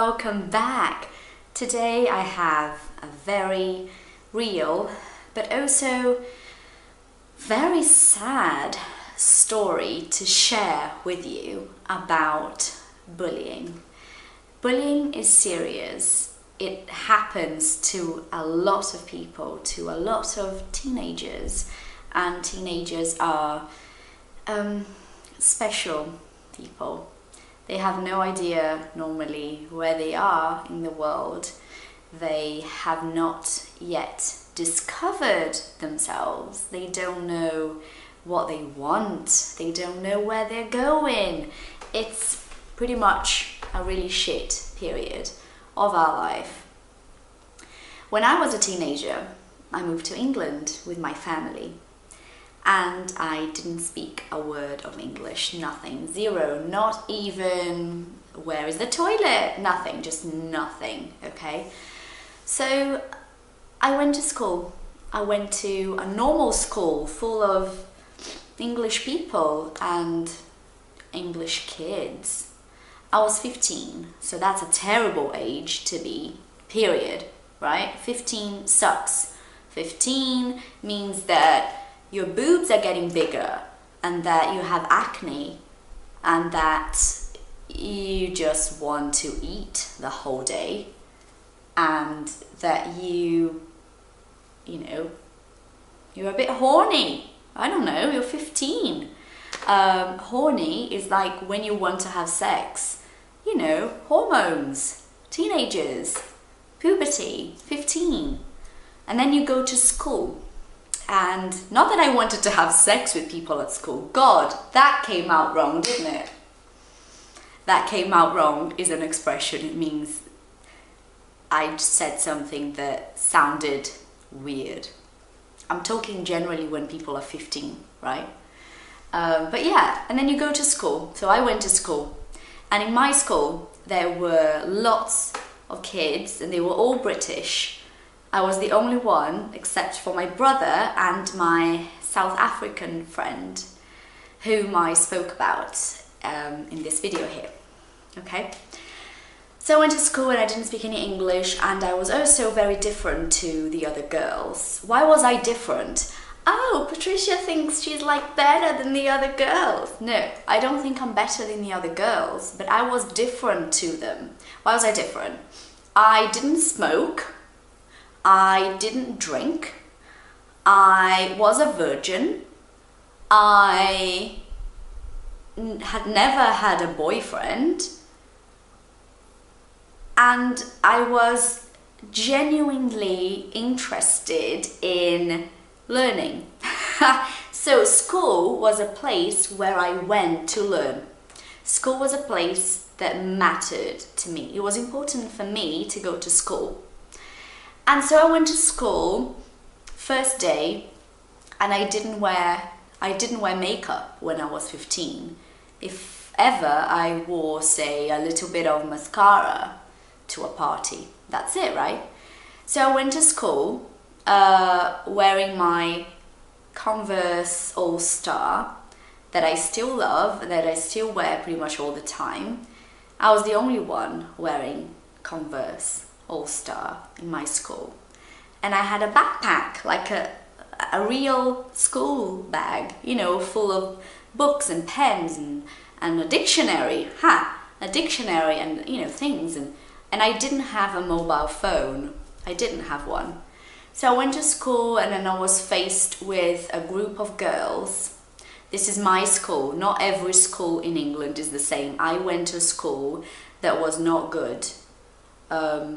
welcome back. Today I have a very real but also very sad story to share with you about bullying. Bullying is serious. It happens to a lot of people, to a lot of teenagers, and teenagers are special people. They have no idea normally where they are in the world. They have not yet discovered themselves. They don't know what they want. They don't know where they're going. It's pretty much a really shit period of our life. When I was a teenager, I moved to England with my family. And I didn't speak a word of English, nothing, zero, not even where is the toilet, nothing, just nothing, okay? So I went to school. I went to a normal school full of English people and English kids. I was 15, so that's a terrible age to be, period, right? 15 sucks. 15 means that your boobs are getting bigger and that you have acne and that you just want to eat the whole day and that you're a bit horny. I don't know, you're 15. Horny is like when you want to have sex. You know, hormones, teenagers, puberty, 15. And then you go to school. And not that I wanted to have sex with people at school. God, that came out wrong, didn't it? That came out wrong is an expression. It means I said something that sounded weird. I'm talking generally when people are 15, right? But yeah, and then you go to school. So I went to school. And in my school, there were lots of kids and they were all British. I was the only one, except for my brother and my South African friend, whom I spoke about in this video here, okay? So I went to school and I didn't speak any English, and I was also very different to the other girls. Why was I different? Oh, Patricia thinks she's like better than the other girls. No, I don't think I'm better than the other girls, but I was different to them. Why was I different? I didn't smoke. I didn't drink. I was a virgin. I had never had a boyfriend. And I was genuinely interested in learning. So school was a place where I went to learn. School was a place that mattered to me. It was important for me to go to school. And so I went to school first day, and I didn't wear makeup when I was 15. If ever, I wore, say, a little bit of mascara to a party. That's it, right? So I went to school wearing my Converse All-Star that I still love, that I still wear pretty much all the time. I was the only one wearing Converse All-Star in my school, and I had a backpack, like a real school bag, you know, full of books and pens and a dictionary, a dictionary and, you know, things, and I didn't have a mobile phone. I didn't have one. So I went to school, and then I was faced with a group of girls. This is my school. Not every school in England is the same. I went to a school that was not good.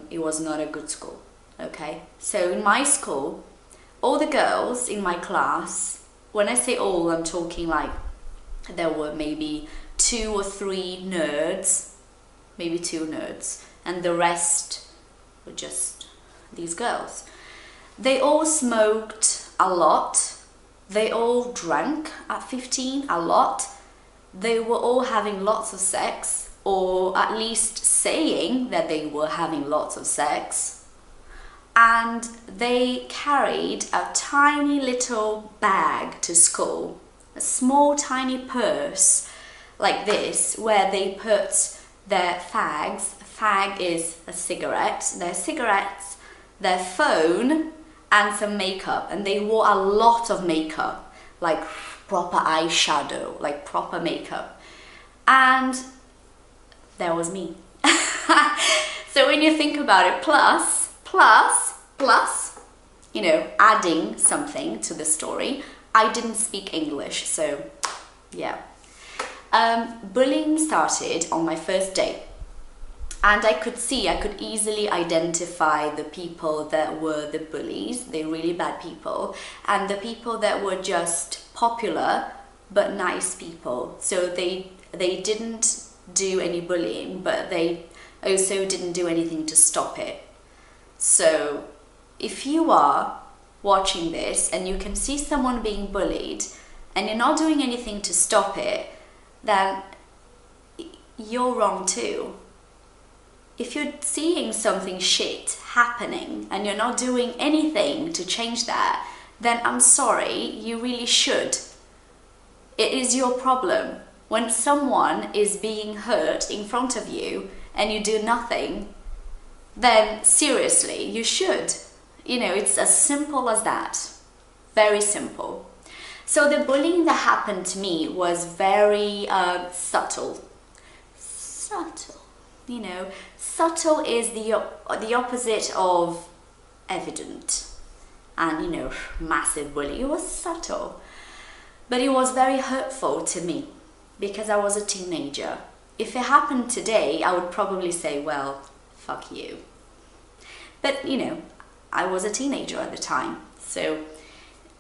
It was not a good school, okay? So in my school, all the girls in my class, when I say all, I'm talking like there were maybe 2 or 3 nerds, maybe 2 nerds, and the rest were just these girls. They all smoked a lot. They all drank at 15 a lot. They were all having lots of sex, or at least saying that they were having lots of sex. And they carried a tiny little bag to school, a small tiny purse like this, where they put their fags, fag is a cigarette, their cigarettes, their phone, and some makeup. And they wore a lot of makeup, like proper eyeshadow, like proper makeup. And there was me. So when you think about it, plus, you know, adding something to the story, I didn't speak English, so yeah. Bullying started on my first day, and I could easily identify the people that were the bullies, the really bad people, and the people that were just popular but nice people. So they didn't do any bullying, but they also didn't do anything to stop it. So if you are watching this and you can see someone being bullied and you're not doing anything to stop it, then you're wrong too. If you're seeing something shit happening and you're not doing anything to change that, then I'm sorry, you really should. It is your problem. When someone is being hurt in front of you and you do nothing, then seriously, you should. You know, it's as simple as that. Very simple. So the bullying that happened to me was very subtle. Subtle, you know. Subtle is the opposite of evident. And, you know, massive bullying. It was subtle. But it was very hurtful to me because I was a teenager. If it happened today, I would probably say, well, fuck you. But, you know, I was a teenager at the time. So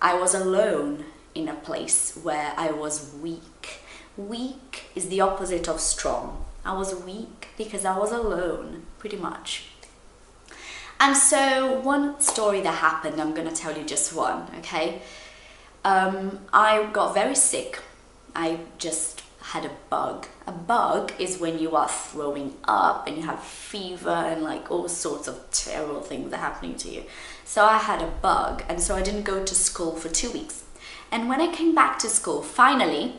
I was alone in a place where I was weak. Weak is the opposite of strong. I was weak because I was alone, pretty much. And so one story that happened, I'm gonna tell you just one, okay? I got very sick. I just had a bug. A bug is when you are throwing up and you have fever and like all sorts of terrible things are happening to you. So I had a bug, and so I didn't go to school for 2 weeks. And when I came back to school, finally,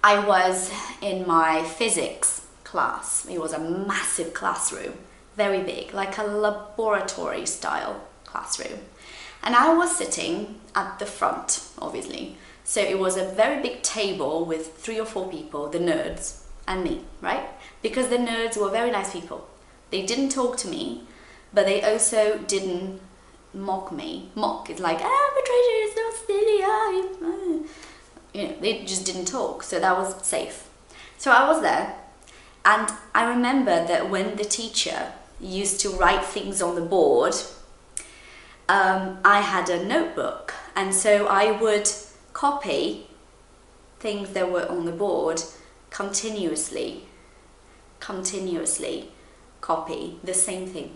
I was in my physics class. It was a massive classroom, very big, like a laboratory style classroom. And I was sitting at the front, obviously. So it was a very big table with 3 or 4 people, the nerds and me, right? Because the nerds were very nice people. They didn't talk to me, but they also didn't mock me. Mock is like, Patricia, it's so silly. You know, they just didn't talk, so that was safe. So I was there, and I remember that when the teacher used to write things on the board, I had a notebook, and so I would copy things that were on the board continuously copy the same thing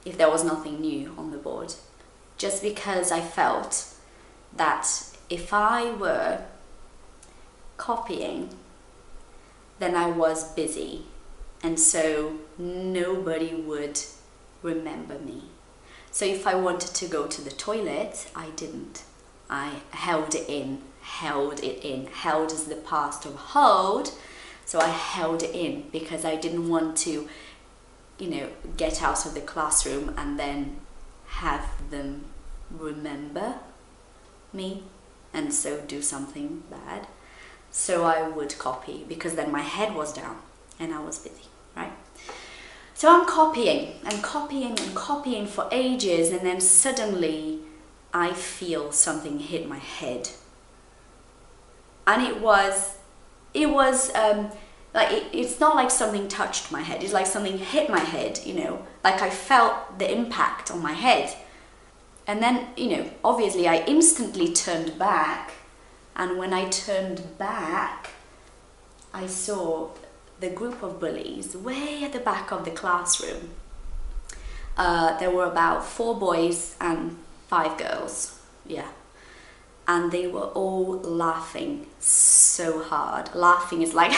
if there was nothing new on the board, just because I felt that if I were copying, then I was busy, and so nobody would remember me. So if I wanted to go to the toilet, I didn't. I held it in. Held is the past of hold, so I held it in because I didn't want to, you know, get out of the classroom and then have them remember me and so do something bad. So I would copy because then my head was down and I was busy, right? So I'm copying and copying and copying for ages, and then suddenly I feel something hit my head. And it's not like something touched my head, it's like something hit my head, you know, like I felt the impact on my head. And then, you know, obviously I instantly turned back, and when I turned back, I saw the group of bullies way at the back of the classroom. There were about 4 boys and 5 girls, yeah. And they were all laughing so hard. Laughing is like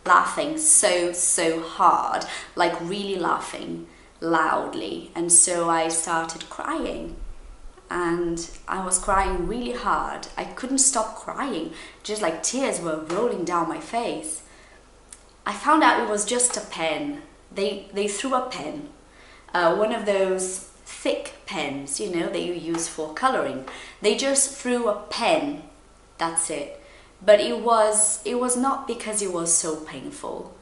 laughing so hard, like really laughing loudly. And so I started crying, and I was crying really hard. I couldn't stop crying, just like tears were rolling down my face. I found out it was just a pen. They threw a pen, one of those thick pens, you know, that you use for coloring. They just threw a pen, that's it. But it was not because it was so painful.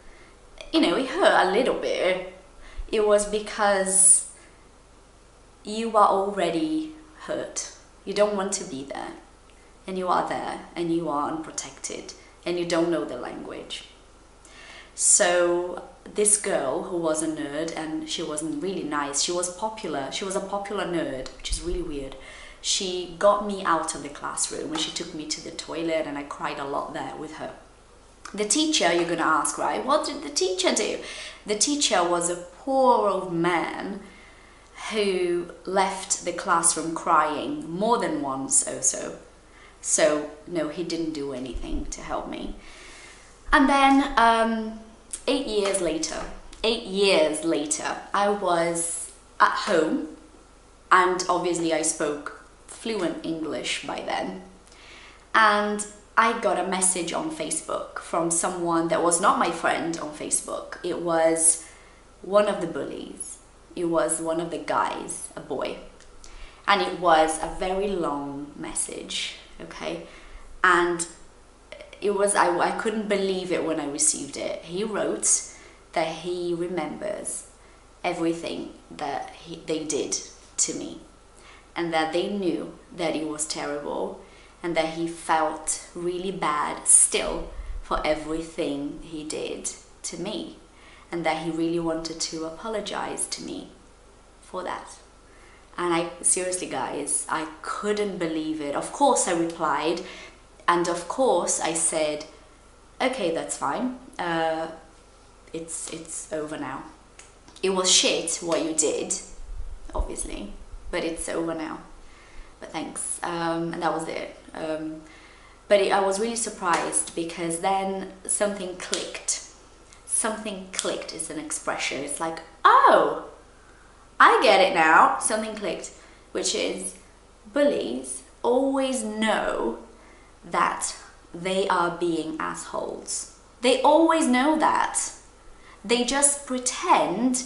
You know, it hurt a little bit. It was because you are already hurt. You don't want to be there. And you are there, and you are unprotected, and you don't know the language. So this girl who was a nerd, and she wasn't really nice, she was popular, she was a popular nerd, which is really weird. She got me out of the classroom and she took me to the toilet, and I cried a lot there with her. The teacher, you're gonna ask, right? What did the teacher do? The teacher was a poor old man who left the classroom crying more than once also. So no, he didn't do anything to help me. And then 8 years later, I was at home, and obviously I spoke fluent English by then. And I got a message on Facebook from someone that was not my friend on Facebook. It was one of the bullies. It was one of the guys, a boy. And it was a very long message, okay? And it was, I couldn't believe it when I received it. He wrote that he remembers everything that they did to me, and that they knew that it was terrible, and that he felt really bad still for everything he did to me, and that he really wanted to apologize to me for that. And I, seriously guys, I couldn't believe it. Of course I replied, and of course I said, okay, that's fine, it's over now. It was shit what you did, obviously, but it's over now. But thanks, and that was it. But I was really surprised, because then something clicked. Something clicked is an expression. It's like, oh, I get it now. Something clicked, which is bullies always know that they are being assholes. They always know that. They just pretend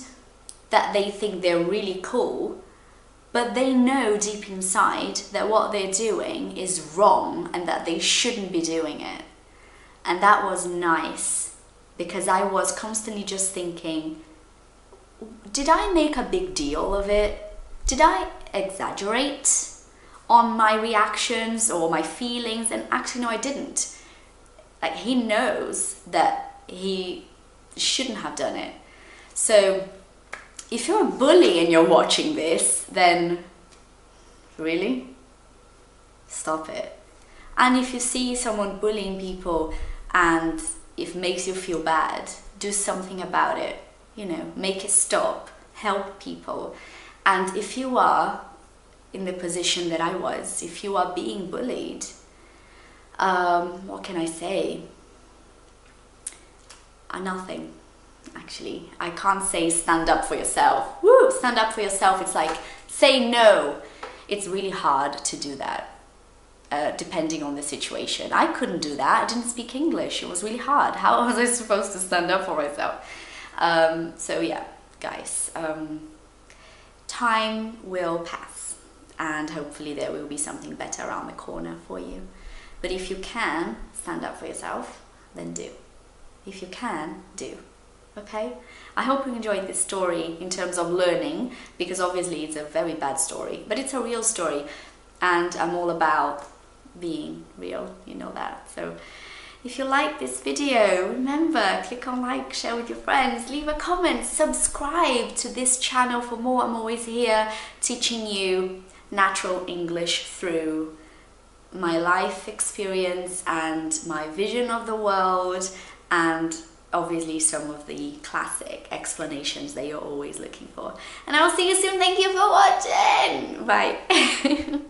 that they think they're really cool, but they know deep inside that what they're doing is wrong and that they shouldn't be doing it. And that was nice, because I was constantly just thinking, did I make a big deal of it? Did I exaggerate on my reactions or my feelings? And actually, no, I didn't. Like, he knows that he shouldn't have done it. So if you're a bully and you're watching this, then really, stop it. And if you see someone bullying people and it makes you feel bad, do something about it. You know, make it stop, help people. And if you are in the position that I was, if you are being bullied, what can I say? Nothing, actually. I can't say stand up for yourself. Woo, stand up for yourself. It's like, say no. It's really hard to do that, depending on the situation. I couldn't do that. I didn't speak English. It was really hard. How was I supposed to stand up for myself? So yeah, guys, time will pass, and hopefully there will be something better around the corner for you. But if you can stand up for yourself, then do. If you can, do. Okay? I hope you enjoyed this story in terms of learning, because obviously it's a very bad story, but it's a real story, and I'm all about being real, you know that. So if you like this video, remember, click on like, share with your friends, leave a comment, subscribe to this channel for more. I'm always here teaching you natural English through my life experience and my vision of the world, and obviously some of the classic explanations that you're always looking for. And I will see you soon. Thank you for watching. Bye.